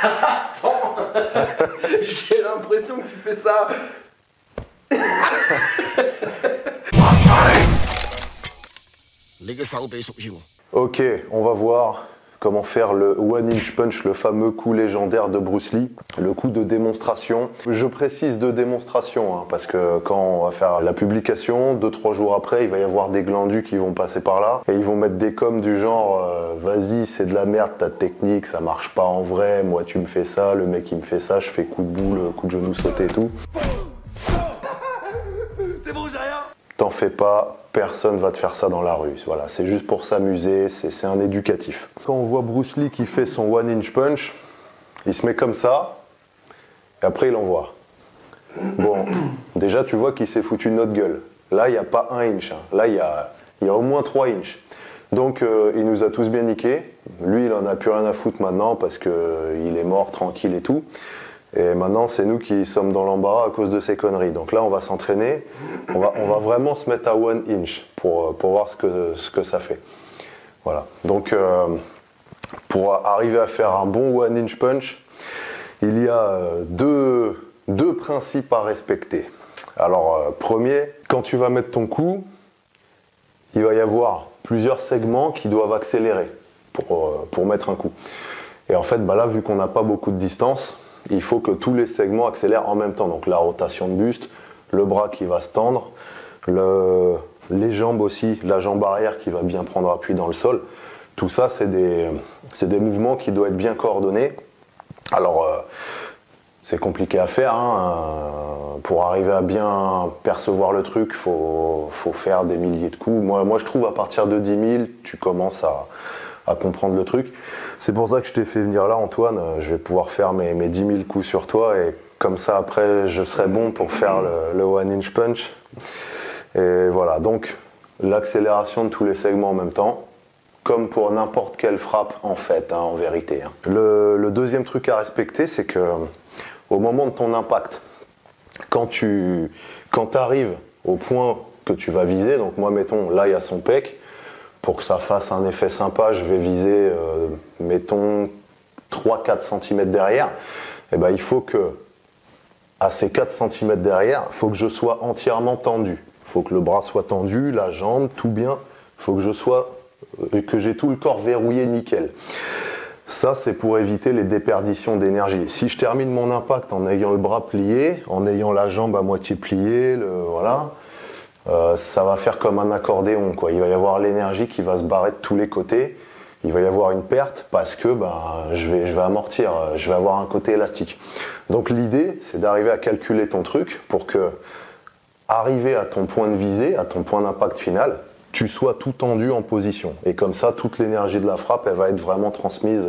Attends. J'ai l'impression que tu fais ça. Ok, on va voir comment faire le One Inch Punch, le fameux coup légendaire de Bruce Lee, le coup de démonstration. Je précise de démonstration, parce que quand on va faire la publication, 2-3 jours après, il va y avoir des glandus qui vont passer par là, et ils vont mettre des coms du genre vas-y, c'est de la merde ta technique, ça marche pas en vrai, moi tu me fais ça, le mec il me fait ça, je fais coup de boule, coup de genou sauté et tout. C'est bon, j'ai rien. T'en fais pas, personne va te faire ça dans la rue. Voilà, c'est juste pour s'amuser, c'est un éducatif. Quand on voit Bruce Lee qui fait son One Inch Punch, il se met comme ça, et après il envoie. Bon, déjà tu vois qu'il s'est foutu notre gueule. Là, il n'y a pas 1 inch, là il y a au moins 3 inches. Donc il nous a tous bien niqué. Lui, il en a plus rien à foutre maintenant parce qu'il est mort tranquille et tout. Et maintenant, c'est nous qui sommes dans l'embarras à cause de ces conneries. Donc là, on va s'entraîner. On va vraiment se mettre à 1 inch pour voir ce que ça fait. Voilà. Donc, pour arriver à faire un bon 1 inch punch, il y a deux principes à respecter. Alors, premier, quand tu vas mettre ton coup, il va y avoir plusieurs segments qui doivent accélérer pour mettre un coup. Et en fait, là, vu qu'on n'a pas beaucoup de distance, il faut que tous les segments accélèrent en même temps. Donc la rotation de buste, le bras qui va se tendre, les jambes aussi, la jambe arrière qui va bien prendre appui dans le sol. Tout ça, c'est des mouvements qui doivent être bien coordonnés. Alors, c'est compliqué à faire. Pour arriver à bien percevoir le truc, il faut faire des milliers de coups. Moi, je trouve à partir de 10 000, tu commences à comprendre le truc. C'est pour ça que je t'ai fait venir là, Antoine. Je vais pouvoir faire mes 10 000 coups sur toi et comme ça après je serai bon pour faire le One Inch Punch. Et voilà, donc l'accélération de tous les segments en même temps, comme pour n'importe quelle frappe en fait, en vérité. Le deuxième truc à respecter, c'est que au moment de ton impact, quand tu arrives au point que tu vas viser, donc moi mettons là il y a son pec, pour que ça fasse un effet sympa, je vais viser, mettons, 3-4 cm derrière. Et il faut que, à ces 4 cm derrière, il faut que je sois entièrement tendu. Il faut que le bras soit tendu, la jambe, tout bien. Il faut que j'ai tout le corps verrouillé nickel. Ça, c'est pour éviter les déperditions d'énergie. Si je termine mon impact en ayant le bras plié, en ayant la jambe à moitié pliée, voilà, ça va faire comme un accordéon, quoi. Il va y avoir l'énergie qui va se barrer de tous les côtés. Il va y avoir une perte parce que je vais amortir, je vais avoir un côté élastique. Donc l'idée, c'est d'arriver à calculer ton truc pour que, arriver à ton point de visée, à ton point d'impact final, tu sois tout tendu en position. Et comme ça, toute l'énergie de la frappe, elle va être vraiment transmise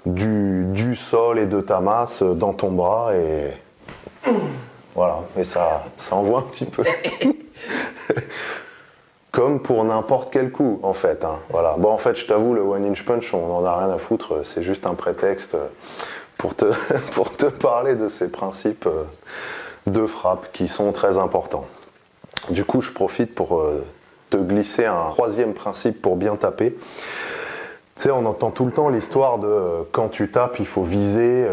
du sol et de ta masse dans ton bras et voilà, et ça envoie un petit peu. Comme pour n'importe quel coup, en fait. Voilà. Bon, en fait, je t'avoue, le One Inch Punch, on n'en a rien à foutre. C'est juste un prétexte pour te parler de ces principes de frappe qui sont très importants. Du coup, je profite pour te glisser un troisième principe pour bien taper. Tu sais, on entend tout le temps l'histoire de quand tu tapes, il faut viser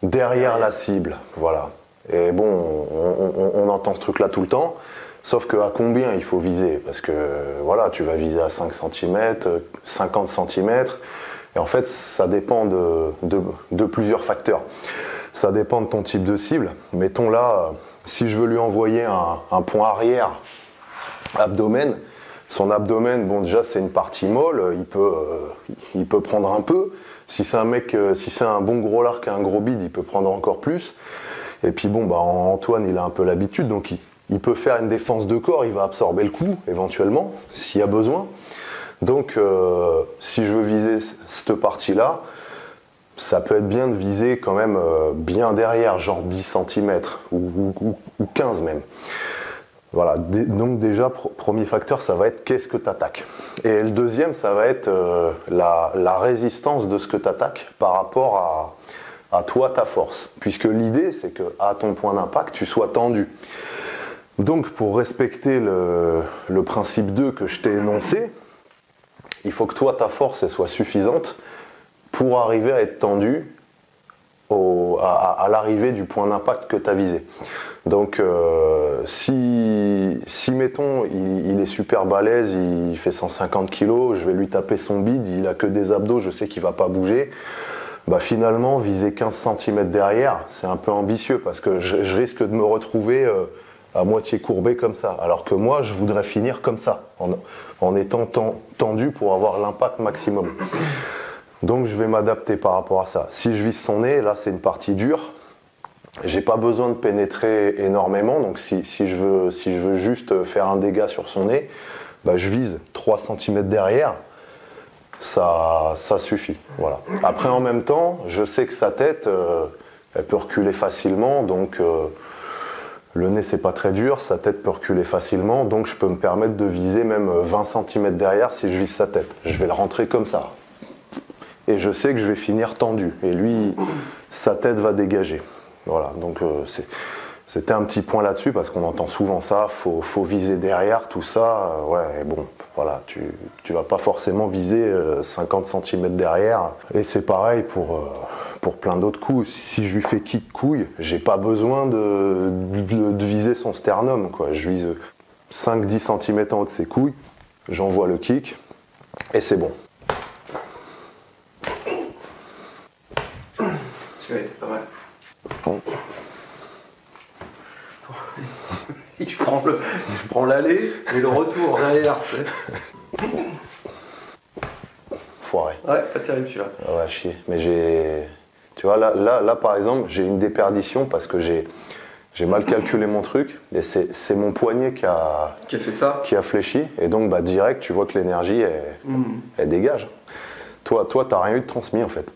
derrière la cible. Voilà. Et bon, on entend ce truc-là tout le temps, sauf que à combien il faut viser? Parce que voilà, tu vas viser à 5 cm, 50 cm, et en fait, ça dépend de plusieurs facteurs. Ça dépend de ton type de cible. Mettons là, si je veux lui envoyer un point arrière abdomen, son abdomen, bon déjà c'est une partie molle, il peut prendre un peu. Si c'est un bon gros lard et un gros bide, il peut prendre encore plus. Et puis bon, Antoine, il a un peu l'habitude, donc il peut faire une défense de corps, il va absorber le coup, éventuellement, s'il y a besoin. Donc, si je veux viser cette partie-là, ça peut être bien de viser quand même bien derrière, genre 10 cm, ou 15 même. Voilà, donc déjà, premier facteur, ça va être qu'est-ce que tu attaques. Et le deuxième, ça va être la résistance de ce que tu attaques par rapport à toi, ta force. Puisque l'idée, c'est qu'à ton point d'impact, tu sois tendu. Donc, pour respecter le principe 2 que je t'ai énoncé, il faut que toi, ta force, elle soit suffisante pour arriver à être tendu à l'arrivée du point d'impact que tu as visé. Donc si mettons il est super balèze, il fait 150 kg, je vais lui taper son bide, il a que des abdos, je sais qu'il va pas bouger, bah finalement viser 15 cm derrière, c'est un peu ambitieux parce que je risque de me retrouver à moitié courbé comme ça, alors que moi je voudrais finir comme ça, en étant tendu pour avoir l'impact maximum. Donc je vais m'adapter par rapport à ça. Si je vise son nez, là c'est une partie dure, j'ai pas besoin de pénétrer énormément, donc si je veux juste faire un dégât sur son nez, bah, je vise 3 cm derrière, ça suffit. Voilà. Après en même temps, je sais que sa tête, elle peut reculer facilement, donc le nez c'est pas très dur, sa tête peut reculer facilement, donc je peux me permettre de viser même 20 cm derrière si je vise sa tête. Je vais le rentrer comme ça. Et je sais que je vais finir tendu. Et lui, sa tête va dégager. Voilà, donc c'était un petit point là-dessus, parce qu'on entend souvent ça, faut viser derrière, tout ça. Ouais, bon, voilà, tu vas pas forcément viser 50 cm derrière. Et c'est pareil pour plein d'autres coups. Si je lui fais kick couille, j'ai pas besoin de viser son sternum, quoi. Je vise 5-10 cm en haut de ses couilles, j'envoie le kick, et c'est bon. Celui-là était pas mal. Je prends l'aller et le retour derrière. Foiré. Ouais, pas terrible celui-là. Ouais, chier. Mais tu vois, là par exemple, j'ai une déperdition parce que j'ai mal calculé mon truc et c'est mon poignet qui a fait ça, qui a fléchi, et donc bah direct tu vois que l'énergie elle dégage. Toi t'as rien eu de transmis en fait.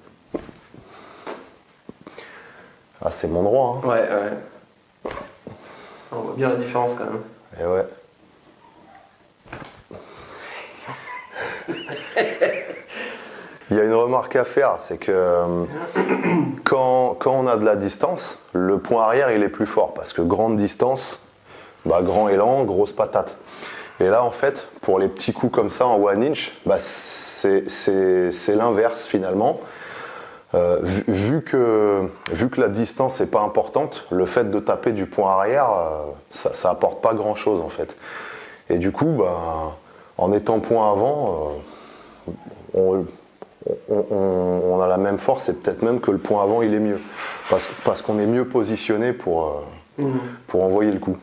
Ah, c'est mon droit, hein. Ouais. On voit bien la différence quand même. Et ouais. Il y a une remarque à faire, c'est que quand on a de la distance, le point arrière il est plus fort, parce que grande distance, bah, grand élan, grosse patate. Et là en fait, pour les petits coups comme ça en one inch, bah, c'est l'inverse finalement. Vu que la distance n'est pas importante, le fait de taper du point arrière, ça apporte pas grand chose en fait. Et du coup, bah, en étant point avant, on a la même force, et peut-être même que le point avant il est mieux, parce qu'on est mieux positionné pour envoyer le coup.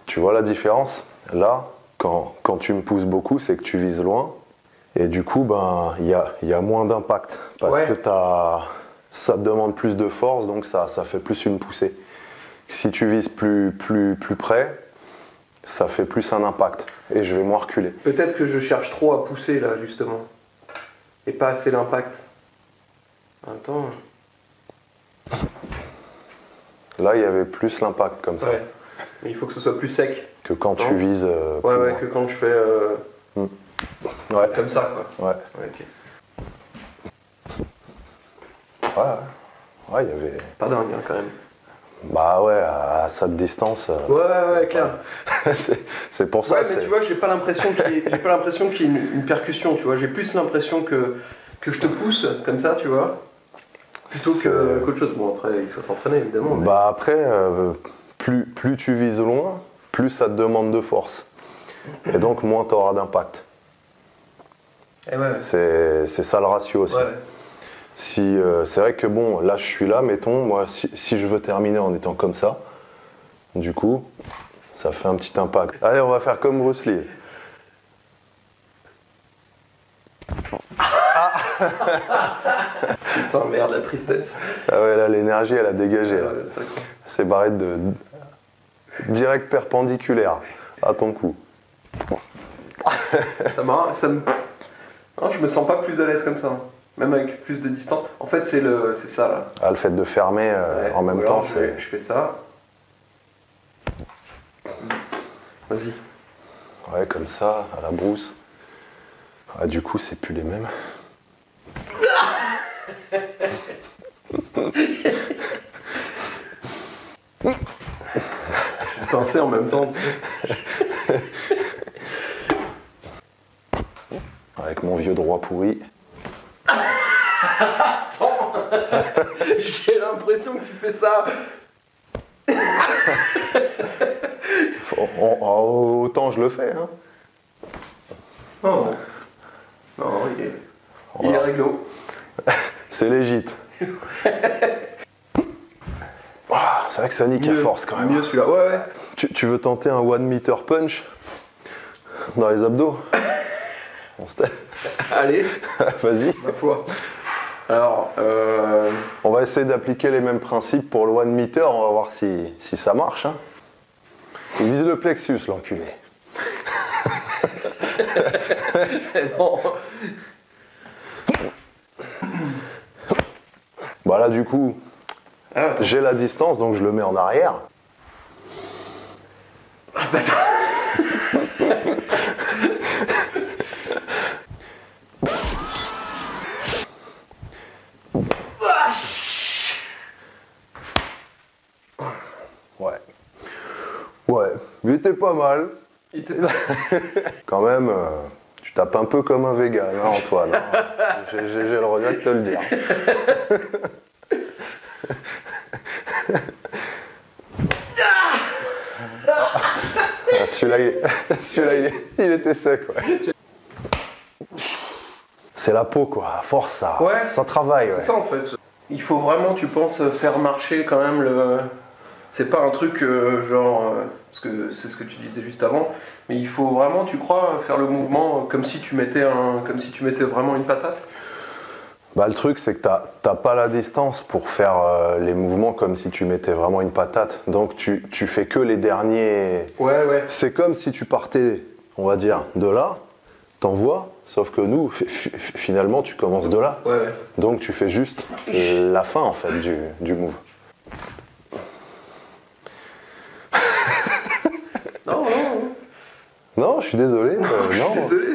Tu vois la différence là? Quand tu me pousses beaucoup, c'est que tu vises loin, et du coup, ben, il y a moins d'impact, parce que ça te demande plus de force, donc ça fait plus une poussée. Si tu vises plus près, ça fait plus un impact, et je vais moins reculer. Peut-être que je cherche trop à pousser là, justement, et pas assez l'impact. En même temps... Là, il y avait plus l'impact comme ça. Ouais. Mais il faut que ce soit plus sec. Que quand tu vises plus ouais, loin. que quand je fais ouais. Comme ça, quoi. Ouais. Ok. Ouais, il y avait... Pas dingue, hein, quand même. Bah ouais, à cette distance... Ouais, clair. c'est pour ça... Ouais, mais tu vois, j'ai pas l'impression qu'il y ait une percussion, tu vois. J'ai plus l'impression que je te pousse, comme ça, tu vois, plutôt qu'autre chose. Bon, après, il faut s'entraîner, évidemment. Mais... Bah après, plus tu vises loin, plus ça te demande de force. Et donc, moins tu auras d'impact. Ouais. C'est ça le ratio aussi. Ouais. C'est vrai que bon, là je suis là, mettons, moi si je veux terminer en étant comme ça, du coup, ça fait un petit impact. Allez, on va faire comme Bruce Lee. Putain, merde, la tristesse. Ah ouais, là l'énergie elle a dégagé. Là. C'est barré de direct perpendiculaire à ton cou. Non, je me sens pas plus à l'aise comme ça. Même avec plus de distance. En fait, c'est ça là. Ah, le fait de fermer en même temps, c'est... Je fais ça. Vas-y. Ouais, comme ça, à la brousse. Ah, du coup, c'est plus les mêmes. Je pensais en même temps, tu sais. avec mon vieux droit pourri. Attends. J'ai l'impression que tu fais ça. Autant je le fais, hein. Non, non, il est réglo. C'est légit. C'est vrai que ça nique à force quand même. Mieux celui-là, ouais. Tu veux tenter un one meter punch dans les abdos? Allez. Vas-y. Ma foi. Alors, on va essayer d'appliquer les mêmes principes pour le one meter, on va voir si ça marche. Hein. Il vise le plexus, l'enculé. non. Bah là, du coup, j'ai la distance, donc je le mets en arrière. Ouais, il était pas mal. Quand même, tu tapes un peu comme un vegan, hein, Antoine. Hein. J'ai le regret de te le dire. Celui-là, il était sec, ouais. C'est la peau, quoi. À force, ça travaille, ouais. C'est ça, en fait. Il faut vraiment, tu penses, faire marcher quand même le... C'est pas un truc genre... parce que c'est ce que tu disais juste avant. Mais il faut vraiment, tu crois, faire le mouvement comme si tu mettais vraiment une patate. Bah, le truc, c'est que t'as pas la distance pour faire les mouvements comme si tu mettais vraiment une patate. Donc tu fais que les derniers. Ouais. C'est comme si tu partais, on va dire, de là, t'envoies, sauf que nous, finalement, tu commences de là. Ouais. Donc tu fais juste la fin, en fait, du move. Non, je suis désolé. Je suis désolé.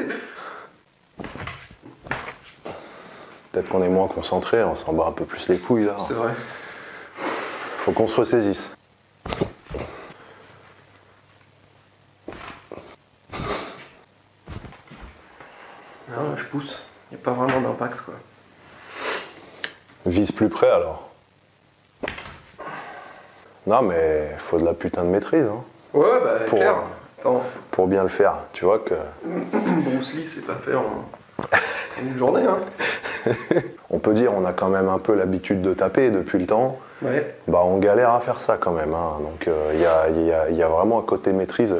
Peut-être qu'on est moins concentré, on s'en bat un peu plus les couilles là. C'est vrai. Faut qu'on se ressaisisse. Non, je pousse. Il n'y a pas vraiment d'impact, quoi. Vise plus près alors. Non mais faut de la putain de maîtrise. Hein. Ouais, bah clair. Pour bien le faire, tu vois que... Bruce Lee, c'est pas fait en une journée, hein. On peut dire on a quand même un peu l'habitude de taper depuis le temps. Ouais. Bah on galère à faire ça quand même. Hein. Donc il y a vraiment un côté maîtrise.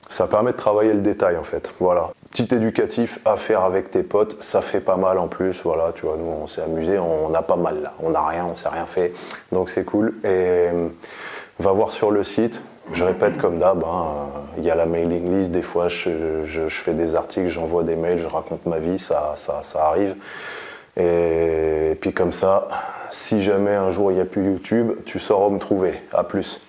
Ça permet de travailler le détail en fait. Voilà. Petit éducatif à faire avec tes potes, ça fait pas mal en plus. Voilà, tu vois, nous on s'est amusé, on a pas mal là. On n'a rien, on s'est rien fait. Donc c'est cool. Et va voir sur le site. Je répète comme d'hab, il y a la mailing list, des fois je fais des articles, j'envoie des mails, je raconte ma vie, ça arrive. Et puis comme ça, si jamais un jour il n'y a plus YouTube, tu sauras où me trouver. À plus.